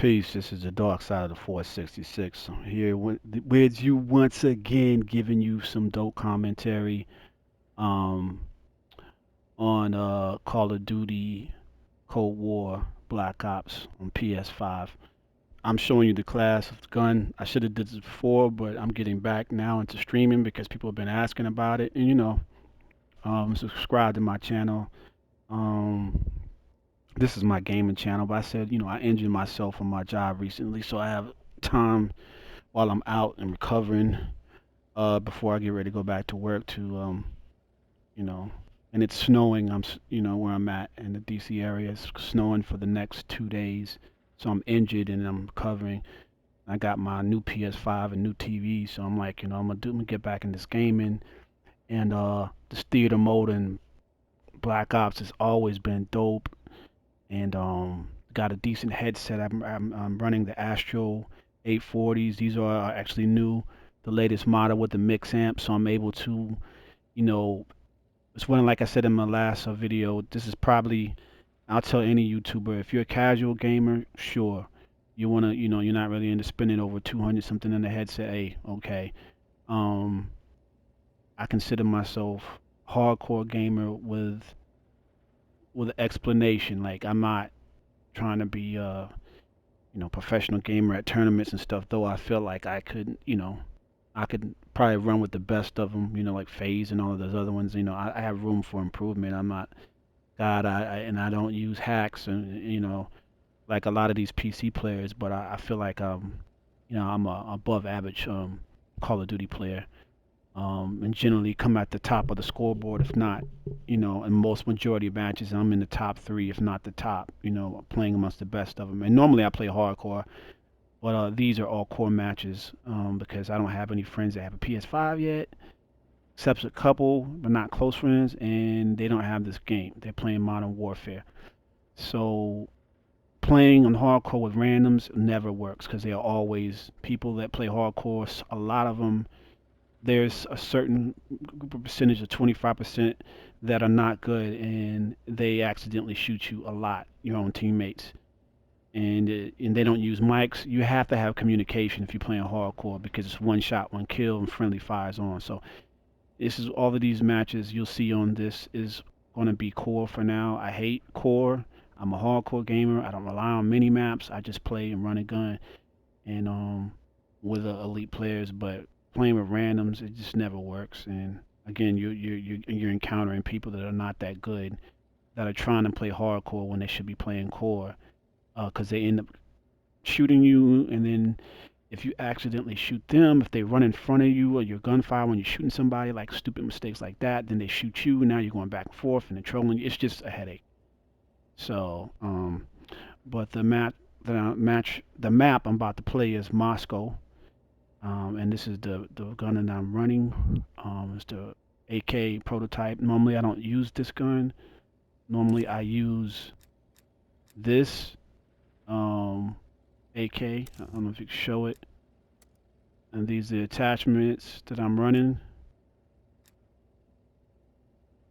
Peace. This is the dark side of the 466. I'm here with you once again, giving you some dope commentary um, on Call of Duty, Cold War, Black Ops on PS5. I'm showing you the class of the gun. I should have did this before, but I'm getting back now into streaming because people have been asking about it. And subscribe to my channel. Um, this is my gaming channel, but I said, I injured myself on my job recently, so I have time while I'm out and recovering before I get ready to go back to work to you know and it's snowing. Where I'm at in the DC area. It's snowing for the next 2 days. So I'm injured and I'm recovering. I got my new PS5 and new TV, so I'm like, I'm gonna get back in this gaming and this theater mode and Black Ops has always been dope and got a decent headset. I'm running the Astro 840s. These are actually new, the latest model with the mix amp, so I'm able to, you know, it's one like I said in my last video. This is probably I'll tell any YouTuber if you're a casual gamer, sure, you wanna, you're not really into spending over 200 something in the headset. Hey, okay. Um, I consider myself hardcore gamer with an explanation. Like I'm not trying to be professional gamer at tournaments and stuff, though I feel like I could probably run with the best of them, like Phase and all of those other ones. I have room for improvement. I'm not God, and I don't use hacks and like a lot of these PC players, but I feel like I'm a above average Call of Duty player. And generally come at the top of the scoreboard, if not, in most majority of matches, I'm in the top three, if not the top, playing amongst the best of them. And normally I play hardcore, but these are all core matches because I don't have any friends that have a PS5 yet, except a couple, but not close friends, and they don't have this game. They're playing Modern Warfare. So playing on hardcore with randoms never works because they are always people that play hardcore. A lot of them, there's a certain percentage of 25% that are not good, and they accidentally shoot you a lot, your own teammates. And they don't use mics. You have to have communication if you're playing hardcore because it's one shot, one kill, and friendly fires on. So this is all of these matches you'll see on this is going to be core for now. I hate core. I'm a hardcore gamer. I don't rely on mini maps. I just play and run a gun and with elite players. But playing with randoms, it just never works. And again, you're encountering people that are not that good that are trying to play hardcore when they should be playing core because they end up shooting you, and then if you accidentally shoot them, if they run in front of you or your gunfire when you're shooting somebody, like stupid mistakes like that, then they shoot you, and now you're going back and forth and they're trolling you. It's just a headache. So, but the map I'm about to play is Moscow, and this is the gun that I'm running. It's the AK prototype. Normally I don't use this gun. Normally I use this AK. I don't know if you can show it. And these are the attachments that I'm running.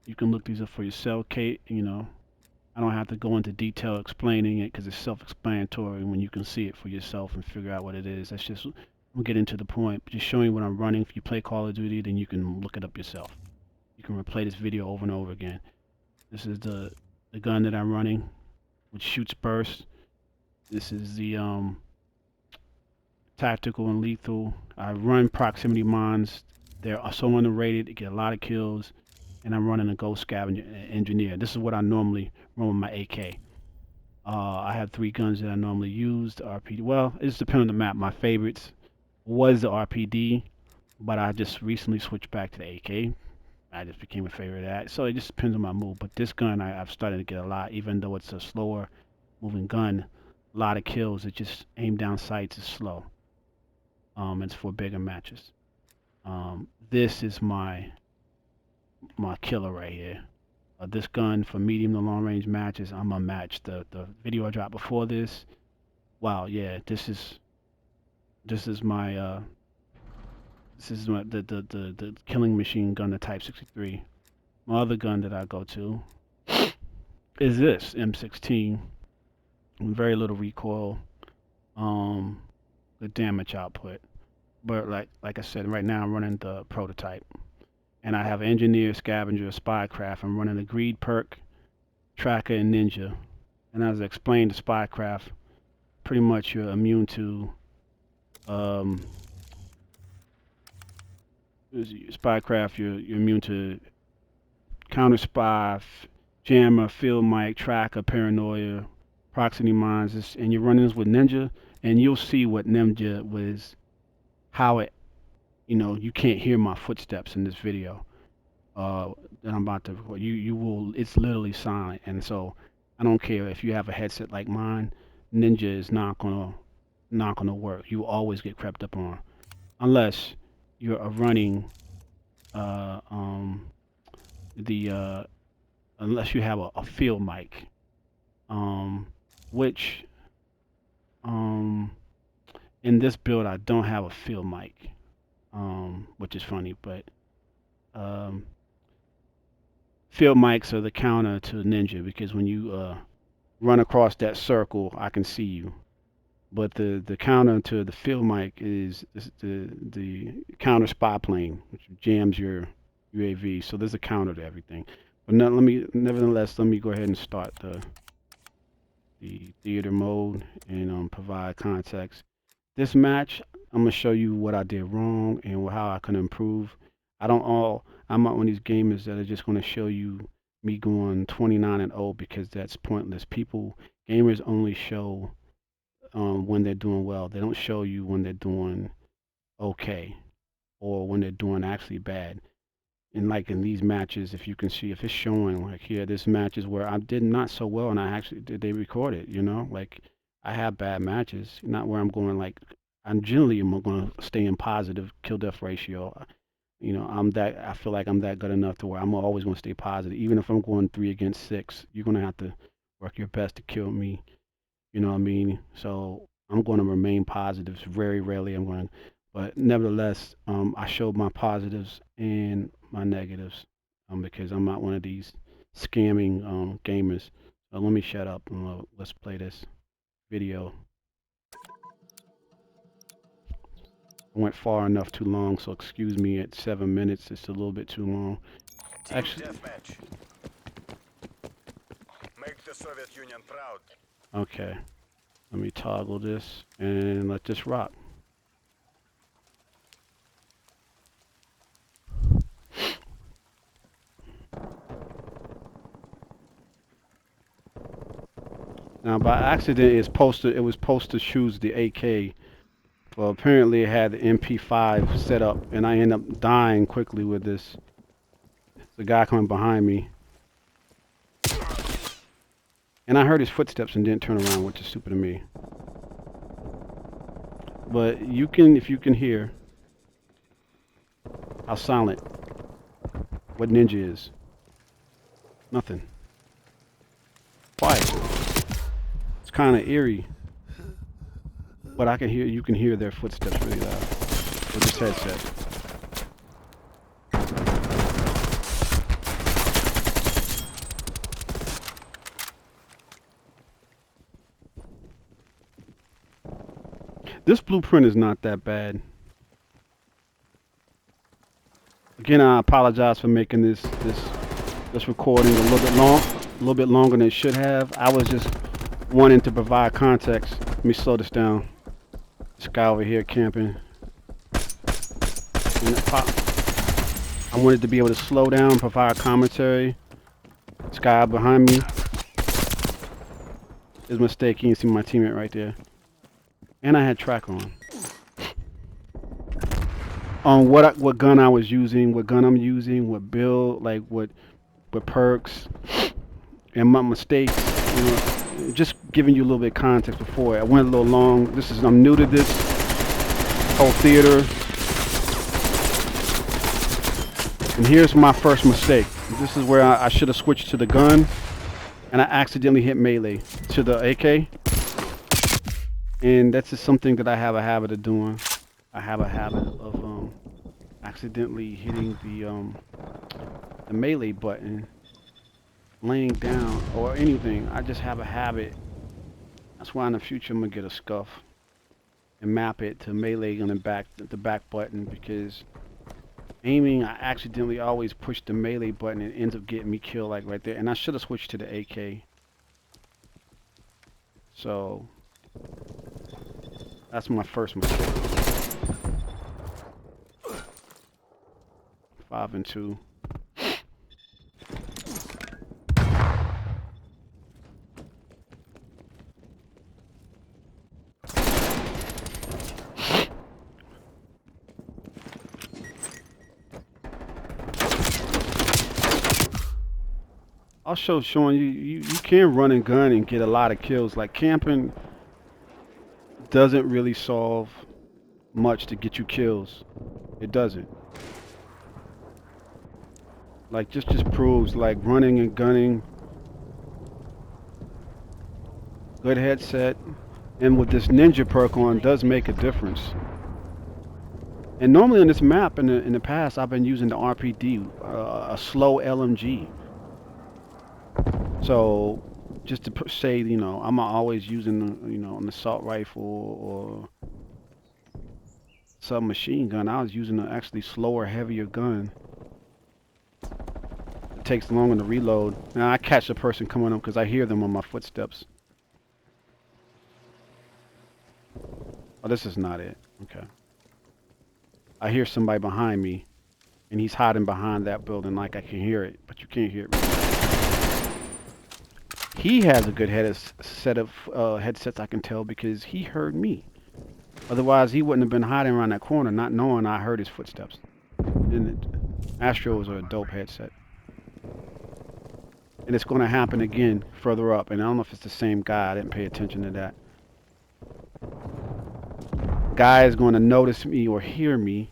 You can look these up for yourself, Kate. I don't have to go into detail explaining it because it's self-explanatory when you can see it for yourself and figure out what it is. That's just I'm getting to the point. Just showing you what I'm running. If you play Call of Duty, then you can look it up yourself. You can replay this video over and over again. This is the gun that I'm running, which shoots bursts. This is the tactical and lethal. I run proximity mines. They're so underrated. They get a lot of kills. And I'm running a Ghost Scavenger Engineer. This is what I normally run with my AK. I have three guns that I normally use. The RPD. Well, it just depends on the map. My favorites was the RPD, but I just recently switched back to the AK. I just became a favorite of that. So it just depends on my mood. But this gun, I've started to get a lot, even though it's a slower moving gun. A lot of kills. It just aim down sights is slow. It's for bigger matches. This is my killer right here. This gun for medium to long range matches, I'm unmatched. The video I dropped before this, wow, yeah, this is my the killing machine gun, the Type 63. My other gun that I go to is this M16, very little recoil. um, the damage output. But like I said, right now I'm running the prototype, and I have engineer, scavenger, spycraft. I'm running a greed perk, tracker, and ninja. And as I explained, the spycraft, pretty much you're immune to um, spycraft. You're immune to counter spy, jammer, field mic, tracker, paranoia, proximity mines, and you're running this with ninja, and you'll see what ninja was, how it, you can't hear my footsteps in this video that I'm about to record. You will, it's literally silent, and so I don't care if you have a headset like mine, ninja is not gonna work. You will always get crept up on unless you're running uh, um, the unless you have a field mic, um, which um, in this build I don't have a field mic, which is funny, but um, field mics are the counter to Ninja because when you run across that circle, I can see you. But the counter to the field mic is the counter spy plane, which jams your UAV. So there's a counter to everything. But nevertheless, let me go ahead and start the theater mode and provide context. This match, I'm gonna show you what I did wrong and how I can improve. I'm not one of these gamers that are just gonna show you me going 29-0 because that's pointless. Gamers only show when they're doing well. They don't show you when they're doing okay or when they're doing actually bad. And like in these matches, if you can see, if it's showing like here, this match is where I did not so well, and I actually did. They record it, like I have bad matches, not where I'm going like I'm generally am going to stay in positive kill death ratio. I feel like I'm that good enough to where I'm always going to stay positive, even if I'm going 3 against 6. You're going to have to work your best to kill me. You know what I mean? So I'm going to remain positive. Very rarely I'm going, but nevertheless, I showed my positives and my negatives, because I'm not one of these scamming gamers. So let me shut up and let's play this video. I went far enough too long, so excuse me at 7 minutes. It's a little bit too long. Team Actually, deathmatch. Make the Soviet Union proud. okay. Let me toggle this and let this rock. Now, by accident, it was supposed to choose the AK. Well, apparently it had the MP5 set up, and I end up dying quickly with this. The guy coming behind me, and I heard his footsteps and didn't turn around, which is stupid of me. But if you can hear how silent what Ninja is. Nothing. Quiet. It's kind of eerie, but you can hear their footsteps really loud with this headset. This blueprint is not that bad. Again, I apologize for making this recording a little bit longer than it should have. I was just wanting to provide context. Let me slow this down. This guy over here camping. I wanted to be able to slow down, provide commentary. This guy behind me is a mistake. You can see my teammate right there. And I had track on. On what gun I was using, what gun I'm using, what build, like what perks, and my mistakes. Just giving you a little bit of context before. I went a little long. I'm new to this whole theater. And here's my first mistake. This is where I should have switched to the gun, and I accidentally hit melee to the AK. And that's just something that I have a habit of doing. I have a habit of accidentally hitting the melee button, laying down, or anything. I just have a habit. That's why in the future I'm gonna get a scuff. and map it to melee on the back button, because aiming, I accidentally always push the melee button and it ends up getting me killed like right there. And I should have switched to the AK. So that's my first mistake. 5 and 2. Also showing you can run and gun and get a lot of kills. Like camping doesn't really solve much to get you kills. It doesn't. Like just proves like running and gunning, good headset, and with this ninja perk on does make a difference. And normally on this map in the past I've been using the RPD, a slow LMG. So just to say, I'm not always using an assault rifle or submachine gun. I was using an actually slower, heavier gun. It takes longer to reload. Now I catch a person coming up because I hear them on my footsteps. Oh, this is not it. Okay. I hear somebody behind me, and he's hiding behind that building like I can hear it, but you can't hear it. He has a good set of headsets, I can tell, because he heard me. Otherwise, he wouldn't have been hiding around that corner, not knowing I heard his footsteps. And Astros are a dope headset. And it's going to happen again further up. And I don't know if it's the same guy. I didn't pay attention to that. Guy is going to notice me or hear me,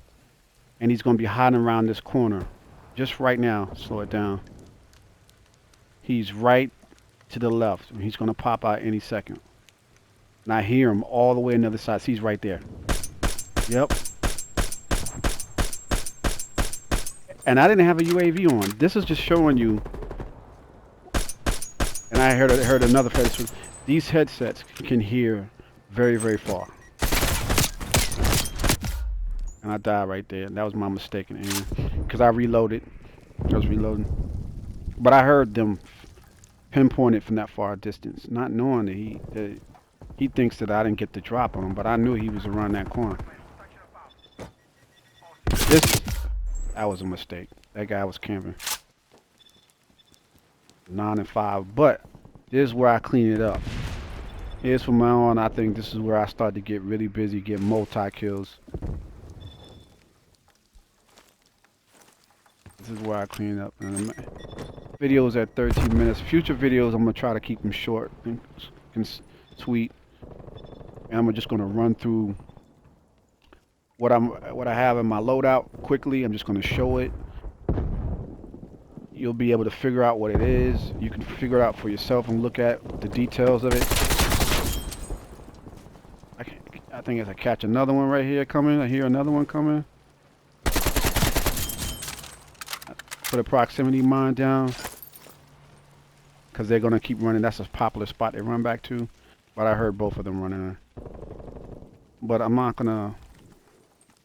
and he's going to be hiding around this corner. Just right now. Slow it down. He's right to the left. He's going to pop out any second. And I hear him all the way on the other side. He's right there. Yep. And I didn't have a UAV on. This is just showing you. And I heard another face. These headsets can hear very, very far. And I died right there. That was my mistake in aiming. Because I reloaded. I was reloading. But I heard them pinpoint it from that far distance. Not knowing that he thinks that I didn't get the drop on him. But I knew he was around that corner. That was a mistake. That guy was camping. 9 and 5. But this is where I clean it up. Here's from now on, I think this is where I start to get really busy, get multi-kills. This is where I clean up. And videos at 13 minutes. Future videos, I'm going to try to keep them short and sweet. And I'm just going to run through what I have in my loadout quickly. I'm just going to show it. You'll be able to figure out what it is. You can figure it out for yourself and look at the details of it. I think as I catch another one right here coming, I hear another one coming. Put a proximity mine down because they're gonna keep running. That's a popular spot they run back to. But I heard both of them running. But I'm not gonna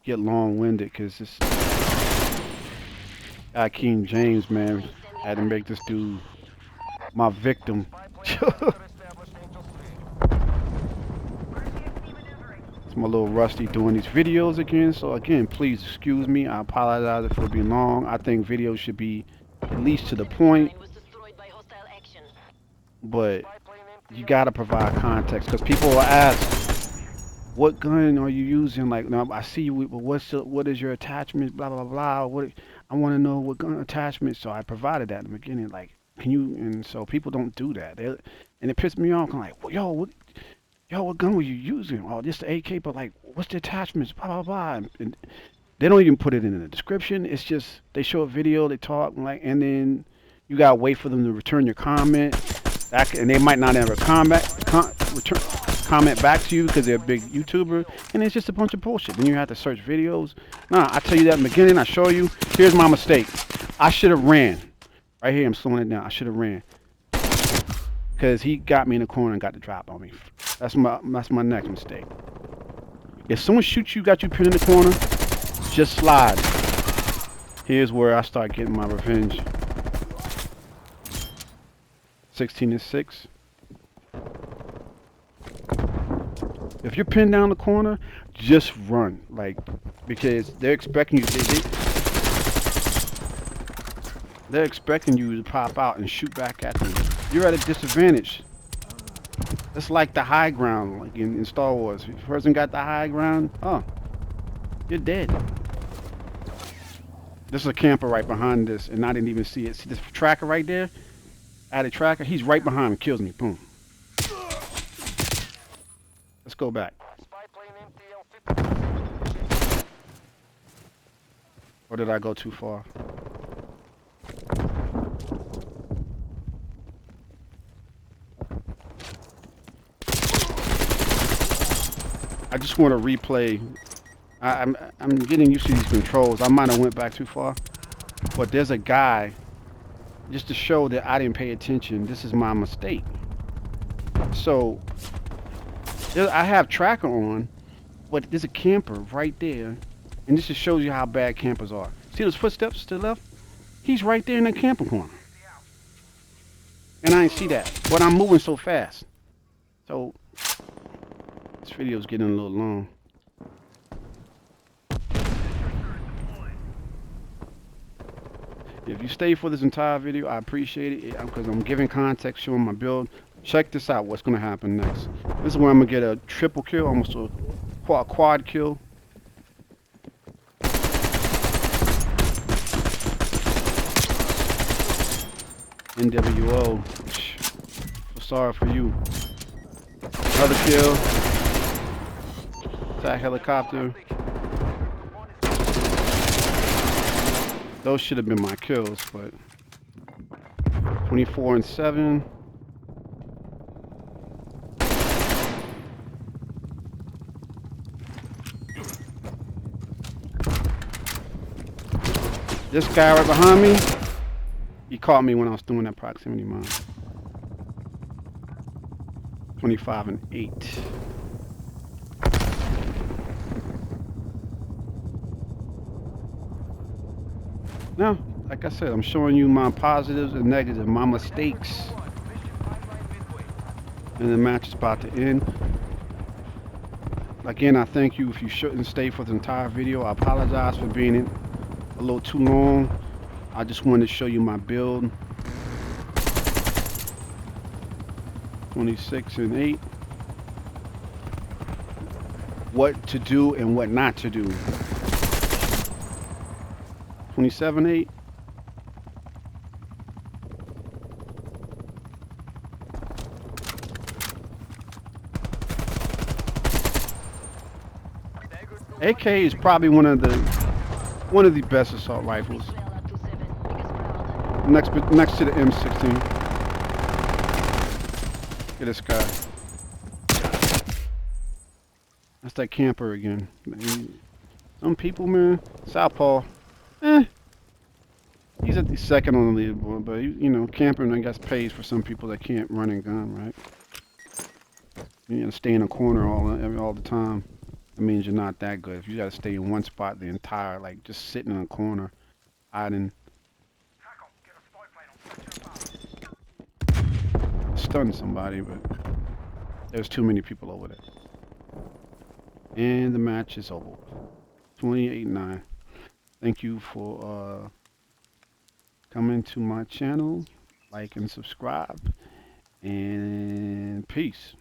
get long-winded because this guy King James, man, had to make this dude my victim. I'm a little rusty doing these videos again, so again, please excuse me. I apologize if it'll be long. I think videos should be at least to the point, but you gotta provide context because people will ask, "What gun are you using?" Like, no, I see you. What is your attachment? Blah blah blah. I want to know what gun attachment. So I provided that in the beginning. Like, can you? And so people don't do that, and it pissed me off. I'm like, well, what gun were you using? Oh, just the AK, but like, what's the attachments? Blah, blah, blah. And they don't even put it in the description. It's just, they show a video, they talk, and then you gotta wait for them to return your comment. And they might not ever comment back to you because they're a big YouTuber. And it's just a bunch of bullshit. Then you have to search videos. Nah, I tell you that in the beginning, I show you. Here's my mistake. I should have ran. Right here, I'm slowing it down. I should have ran. Because he got me in the corner and got the drop on me. That's my next mistake. If someone shoots you, got you pinned in the corner, just slide. Here's where I start getting my revenge. 16-6. If you're pinned down the corner, just run, like, because they're expecting you. They're expecting you to pop out and shoot back at them. You're at a disadvantage. It's like the high ground, like in Star Wars. If a person got the high ground, oh, you're dead. This is a camper right behind this, and I didn't even see it. See this tracker right there? I had a tracker. He's right behind me. Kills me. Boom. Let's go back. Or did I go too far? I just want to replay. I'm getting used to these controls. I might have went back too far, but there's a guy. Just to show that I didn't pay attention. This is my mistake. So I have tracker on, but there's a camper right there, and this just shows you how bad campers are. See those footsteps to the left? He's right there in that camper corner, and I didn't see that. But I'm moving so fast. So this video's getting a little long. If you stay for this entire video, I appreciate it because I'm giving context, showing my build. Check this out, what's going to happen next. This is where I'm going to get a triple kill, almost a quad kill. NWO. So sorry for you. Another kill. Attack helicopter. Those should have been my kills, but 24-7. This guy right behind me, he caught me when I was doing that proximity mine. 25-8. Now, like I said, I'm showing you my positives and negatives, my mistakes. And the match is about to end. Again, I thank you if you shouldn't stay for the entire video. I apologize for being in a little too long. I just wanted to show you my build. 26-8. What to do and what not to do. 27-8. AK is probably one of the best assault rifles. Next to the M16. Look at this guy. That's that camper again. Some people, man, Southpaw. He's at the second on the leaderboard, but you know, camping I guess pays for some people that can't run and gun, right? You gotta stay in a corner all the time. That means you're not that good. If you gotta stay in one spot the entire, like just sitting in a corner, hiding, stun somebody, but there's too many people over there. And the match is over. 28-9. Thank you for coming to my channel. Like and subscribe. And peace.